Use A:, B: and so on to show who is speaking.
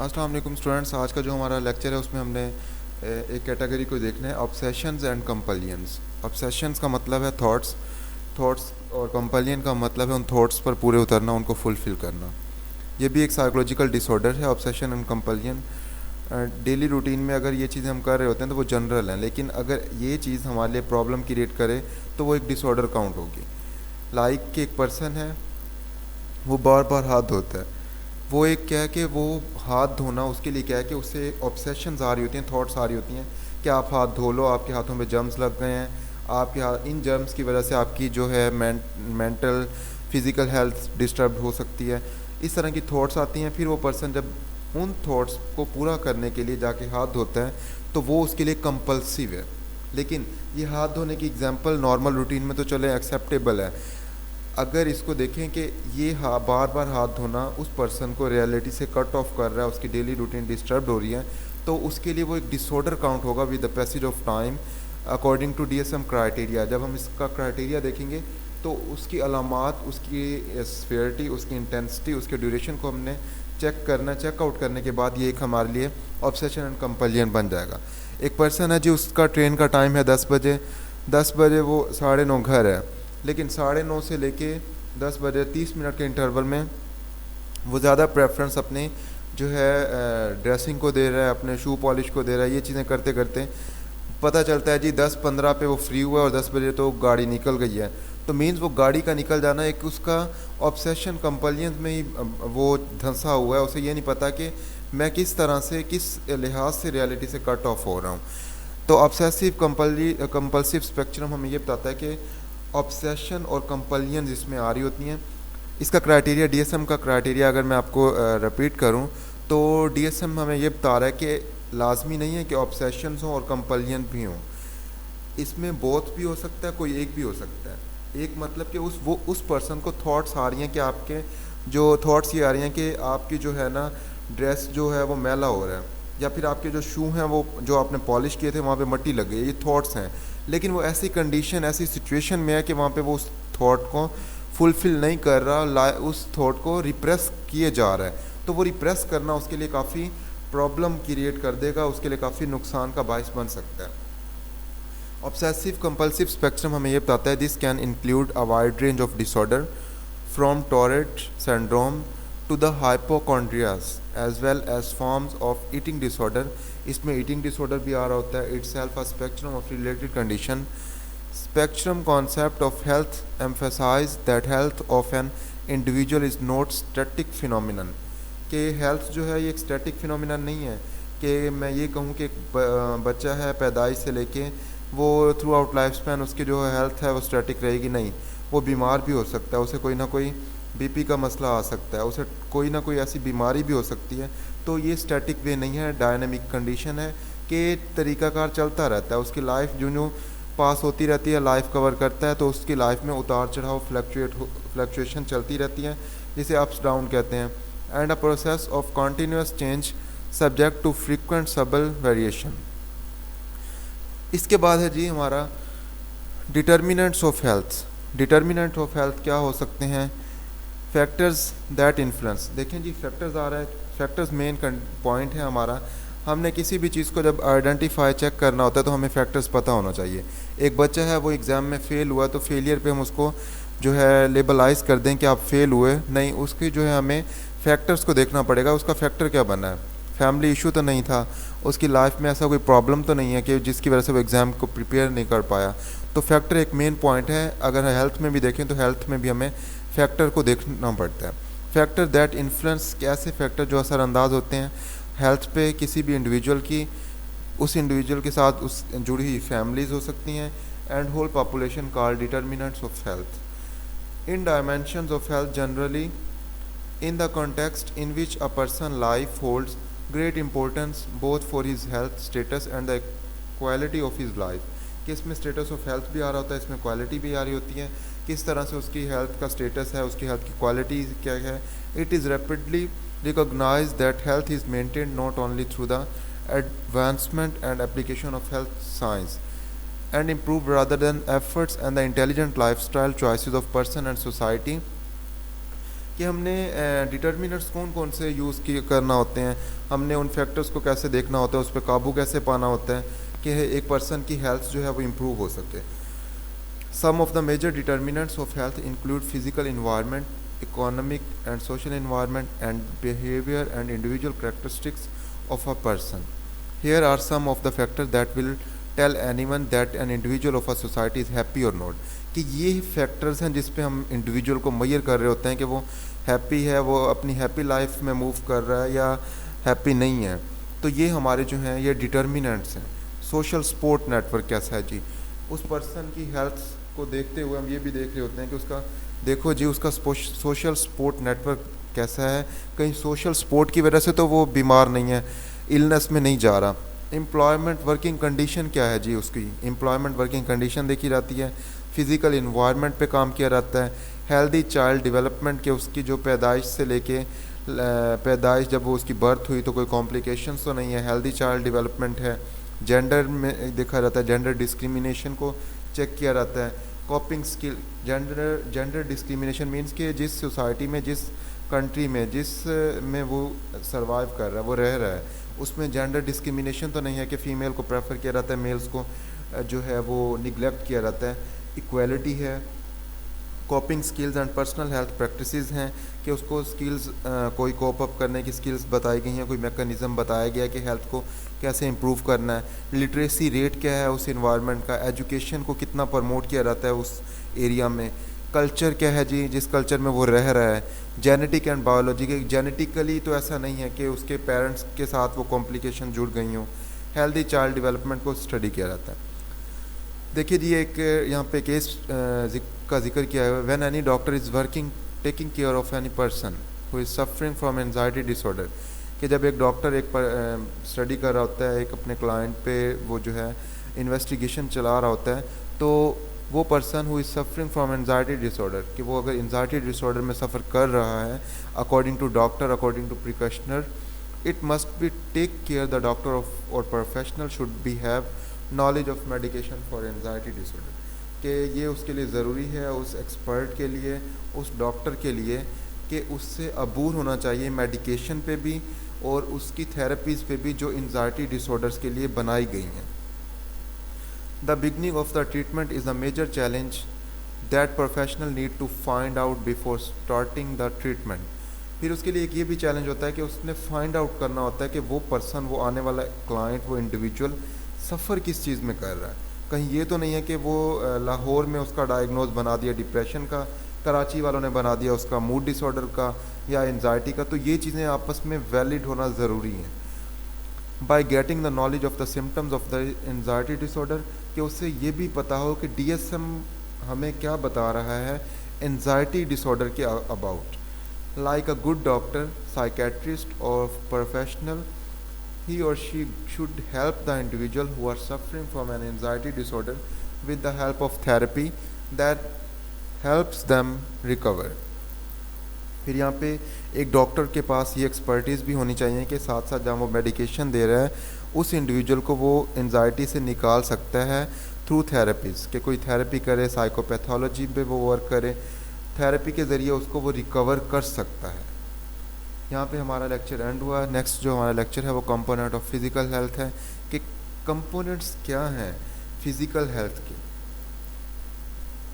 A: अस्सलाम वालेकुम स्टूडेंट्स। आज का जो हमारा लेक्चर है उसमें हमने एक कैटेगरी को देखना है, ऑब्सेशंस एंड कंपल्जन्स। ऑब्सेशंस का मतलब है थॉट्स और कंपल्जन का मतलब है उन थॉट्स पर पूरे उतरना, उनको फुलफ़िल करना। ये भी एक साइकोलॉजिकल डिसऑर्डर है, obsession and compulsion. Daily routine में अगर ये चीज़ें हम कर रहे होते हैं तो वो जनरल हैं, लेकिन अगर ये चीज़ हमारे लिए प्रॉब्लम क्रिएट करे तो वो एक डिसऑर्डर काउंट होगी। लाइक कि एक पर्सन है, वो बार बार हाथ धोता है। वो एक क्या है कि वो हाथ धोना उसके लिए क्या है कि उससे ऑब्सेशंस आ रही होती हैं, थॉट्स आ रही होती हैं कि आप हाथ धो लो, आपके हाथों में जर्म्स लग गए हैं, आपके हाथ इन जर्म्स की वजह से आपकी जो है मेंटल फिज़िकल हेल्थ डिस्टर्ब हो सकती है। इस तरह की थॉट्स आती हैं। फिर वो पर्सन जब उन थॉट्स को पूरा करने के लिए जाके हाथ धोता है तो वो उसके लिए कंपल्सिव है। लेकिन ये हाथ धोने की एग्जांपल नॉर्मल रूटीन में तो चले एक्सेप्टेबल है। अगर इसको देखें कि ये बार बार हाथ धोना उस पर्सन को रियलिटी से कट ऑफ कर रहा है, उसकी डेली रूटीन डिस्टर्ब हो रही है, तो उसके लिए वो एक डिसऑर्डर काउंट होगा with the passage of time according to DSM criteria. जब हम इसका क्राइटेरिया देखेंगे तो उसकी अलामात, उसकी सीवियरिटी, उसकी इंटेंसिटी, उसके ड्यूरेशन को हमने चेक करना, चेकआउट करने के बाद ये एक हमारे लिए ऑब्सेशन एंड कंपल्जन बन जाएगा। एक पर्सन है जी, उसका ट्रेन का टाइम है 10 बजे। 10 बजे वो 9:30 घर है, लेकिन 9:30 से लेके 10 बजे 30 मिनट के इंटरवल में वो ज़्यादा प्रेफरेंस अपने जो है ड्रेसिंग को दे रहा है, अपने शू पॉलिश को दे रहा है। ये चीज़ें करते करते पता चलता है जी 10:15 पे वो फ्री हुआ और 10 बजे तो गाड़ी निकल गई है। तो मीन्स वो गाड़ी का निकल जाना एक उसका ऑब्सेशन कंपल्जन में ही वो धंसा हुआ है। उसे ये नहीं पता कि मैं किस तरह से, किस लिहाज से रियलिटी से कट ऑफ हो रहा हूँ। तो ऑब्सेसिव कंपल्सिव स्पेक्ट्रम हमें ये बताता है कि ऑब्सेशन और कंपल्जन जिसमें आ रही होती हैं। इसका क्राइटेरिया, डीएसएम का क्राइटेरिया अगर मैं आपको रिपीट करूं तो डीएसएम हमें ये बता रहा है कि लाजमी नहीं है कि ऑब्सेशंस हों और कंपल्जन भी हों। इसमें बोथ भी हो सकता है, कोई एक भी हो सकता है। एक मतलब कि उस पर्सन को थॉट्स आ रही हैं कि आपके जो थॉट्स ये आ रही हैं कि आपकी जो है ना ड्रेस जो है वो मैला हो रहा है, या फिर आपके जो शू हैं वो जो आपने पॉलिश किए थे वहाँ पे मट्टी लग गई है, ये थॉट्स हैं। लेकिन वो ऐसी कंडीशन, ऐसी सिचुएशन में है कि वहाँ पे वो उस थॉट को फुलफ़िल नहीं कर रहा, उस थॉट को रिप्रेस किए जा रहा है। तो वो रिप्रेस करना उसके लिए काफ़ी प्रॉब्लम क्रिएट कर देगा, उसके लिए काफ़ी नुकसान का बायस बन सकता है। ऑब्सेसिव कंपल्सिव स्पेक्ट्रम हमें ये बताता है this can include a wide range of disorder from Tourette syndrome to the hypochondrias as well as forms of eating disorder. इसमें ईटिंग डिसऑर्डर भी आ रहा होता है। It's self a spectrum of related condition. Spectrum concept of health emphasize that health of an individual is not static phenomenon. कि health जो है ये एक स्टैटिक फिनोमिनन नहीं है कि मैं ये कहूँ कि एक बच्चा है पैदाइश से लेके वो थ्रू आउट लाइफ स्पैन उसकी जो हेल्थ है वो स्टैटिक रहेगी, नहीं। वो बीमार भी हो सकता है, उसे कोई ना कोई बीपी का मसला आ सकता है, उसे कोई ना कोई ऐसी बीमारी भी हो सकती है। तो ये स्टैटिक वे नहीं है, डायनामिक कंडीशन है कि तरीक़ाकार चलता रहता है। उसकी लाइफ जो पास होती रहती है, लाइफ कवर करता है, तो उसकी लाइफ में उतार चढ़ाव फ्लक्चुएशन चलती रहती है, जिसे अप्स डाउन कहते हैं। And a process of continuous change subject to frequent subtle variation. इसके बाद है जी हमारा determinants of health. Determinant of health क्या हो सकते हैं? Factors that influence. देखें जी, फैक्टर्स आ रहा है, फैक्टर्स मेन पॉइंट है हमारा। हमने किसी भी चीज़ को जब आइडेंटिफाई चेक करना होता है तो हमें फैक्टर्स पता होना चाहिए। एक बच्चा है, वो एग्ज़ाम में फ़ेल हुआ, तो फेलियर पे हम उसको जो है लेबलाइज़ कर दें कि आप फेल हुए, नहीं। उसकी जो है हमें फैक्टर्स को देखना पड़ेगा। उसका फैक्टर क्या बना है? फैमिली इशू तो नहीं था, उसकी लाइफ में ऐसा कोई प्रॉब्लम तो नहीं है कि जिसकी वजह से वो एग्ज़ाम को प्रिपेयर नहीं कर पाया। तो फैक्टर एक मेन पॉइंट है। अगर हेल्थ में भी देखें तो हेल्थ में भी हमें फैक्टर को देखना पड़ता है। फैक्टर दैट इन्फ्लुएंस, कैसे फैक्टर जो असरअंदाज होते हैं हेल्थ पे किसी भी इंडिविजुअल की, उस इंडिविजुअल के साथ उस जुड़ी हुई फैमिलीज़ हो सकती हैं, and whole population called determinants of health. In dimensions of health generally in the context in which a person life holds great importance both for his health status and the quality of his life। कि इसमें status of health भी आ रहा होता है, इसमें quality भी आ रही होती है, किस तरह से उसकी हेल्थ का स्टेटस है, उसकी हेल्थ की क्वालिटी क्या है। It is rapidly recognise that health is maintained not only through the advancement and application of health science and improve rather than efforts and the intelligent lifestyle choices of person and society कि हमने determinants कौन कौन से use करना होते हैं, हमने उन फैक्टर्स को कैसे देखना होता है, उस पर काबू कैसे पाना होता है कि एक पर्सन की हेल्थ जो है वो इम्प्रूव हो सके। Some of the major determinants of health include physical environment, economic and social environment and behavior and individual characteristics of a person. Here are some of the factors that will tell anyone that an individual of a society is happy or not. कि ये factors हैं जिस पे हम individual को मैयर कर रहे होते हैं कि वो हैप्पी है, वो अपनी हैप्पी लाइफ में मूव कर रहा है या हैप्पी नहीं है। तो ये हमारे जो हैं ये डिटर्मिनेंट्स हैं। सोशल सपोर्ट नेटवर्क कैसा है जी, उस पर्सन की हेल्थ को देखते हुए हम ये भी देख रहे होते हैं कि उसका देखो जी उसका सोशल सपोर्ट नेटवर्क कैसा है, कहीं सोशल सपोर्ट की वजह से तो वो बीमार नहीं है, इलनेस में नहीं जा रहा। एम्प्लॉयमेंट वर्किंग कंडीशन क्या है जी, उसकी एम्प्लॉयमेंट वर्किंग कंडीशन देखी जाती है। फिज़िकल इन्वायरमेंट पे काम किया जाता है। हेल्दी चाइल्ड डेवलपमेंट के उसकी जो पैदाइश से लेके पैदाइश जब वो उसकी बर्थ हुई तो कोई कॉम्प्लिकेशंस तो नहीं है, हेल्दी चाइल्ड डेवलपमेंट है। जेंडर में देखा जाता है, जेंडर डिस्क्रिमिनेशन को चेक किया जाता है। कॉपिंग स्किल, जेंडर डिस्क्रिमिनेशन मीन्स कि जिस सोसाइटी में, जिस कंट्री में, जिस में वो सर्वाइव कर रहा है, वो रह रहा है, उसमें जेंडर डिस्क्रिमिनेशन तो नहीं है कि फ़ीमेल को प्रेफर किया जाता है, मेल्स को जो है वो निगलेक्ट किया जाता है। इक्वालिटी है। कॉपिंग skills and personal health practices हैं कि उसको स्किल्स कोई कोप अप करने की स्किल्स बताई गई हैं, कोई मैकेनिज़्म बताया गया है कि हेल्थ को कैसे इम्प्रूव करना है। लिटरेसी रेट क्या है उस इन्वायरमेंट का, एजुकेशन को कितना प्रमोट किया जाता है उस एरिया में। कल्चर क्या है जी, जिस कल्चर में वो रह रहा है। जेनेटिक एंड बायोलॉजी के, जेनेटिकली तो ऐसा नहीं है कि उसके पेरेंट्स के साथ वो कॉम्प्लिकेशन जुड़ गई हों। हेल्दी चाइल्ड डेवलपमेंट को स्टडी किया जाता है। देखिए जी एक यहाँ पे केस का जिक्र किया है। When any doctor is working taking care of any person who is suffering from anxiety disorder, कि जब एक डॉक्टर एक स्टडी कर रहा होता है, एक अपने क्लाइंट पे वो जो है इन्वेस्टिगेशन चला रहा होता है, तो वो person who is suffering from anxiety disorder, कि वो अगर एंजाइटी डिसऑर्डर में सफ़र कर रहा है, according to doctor, according to practitioner, it must be take care the doctor of और professional should be have knowledge of medication for anxiety disorder, कि ये उसके लिए ज़रूरी है, उस एक्सपर्ट के लिए, उस डॉक्टर के लिए, कि उससे अबूर होना चाहिए मेडिकेशन पे भी और उसकी थेरेपीज़ पे भी जो एंजाइटी डिसऑर्डर्स के लिए बनाई गई हैं। The beginning of the treatment is a major challenge that professional need to find out before starting the treatment. फिर उसके लिए एक ये भी चैलेंज होता है कि उसने फाइंड आउट करना होता है कि वो पर्सन, वो आने वाला क्लाइंट, वो इंडिविजुअल सफ़र किस चीज़ में कर रहा है। कहीं ये तो नहीं है कि वो लाहौर में उसका डायग्नोज बना दिया डिप्रेशन का, कराची वालों ने बना दिया उसका मूड डिसऑर्डर का या एंजाइटी का। तो ये चीज़ें आपस में वैलिड होना ज़रूरी है। By getting the knowledge of the symptoms of the anxiety disorder, कि उससे ये भी पता हो कि DSM हमें क्या बता रहा है एंजाइटी डिसऑर्डर के about. Like a good doctor, psychiatrist और professional, he or she should help the individual who are suffering from an anxiety disorder with the help of therapy that helps them recover। फिर यहाँ पे एक doctor के पास ये expertise भी होनी चाहिए कि साथ साथ जहाँ वो मेडिकेशन दे रहा है उस इंडिविजुअल को वो एंजाइटी से निकाल सकता है थ्रू थेरेपीज़, कि कोई थेरेपी करे, साइकोपैथोलॉजी पे वो वर्क करे, थेरेपी के ज़रिए उसको वो रिकवर कर सकता है। यहाँ पे हमारा लेक्चर एंड हुआ। नेक्स्ट जो हमारा लेक्चर है वो कंपोनेंट ऑफ फिज़िकल हेल्थ है, कि कंपोनेंट्स क्या हैं फिज़िकल हेल्थ के।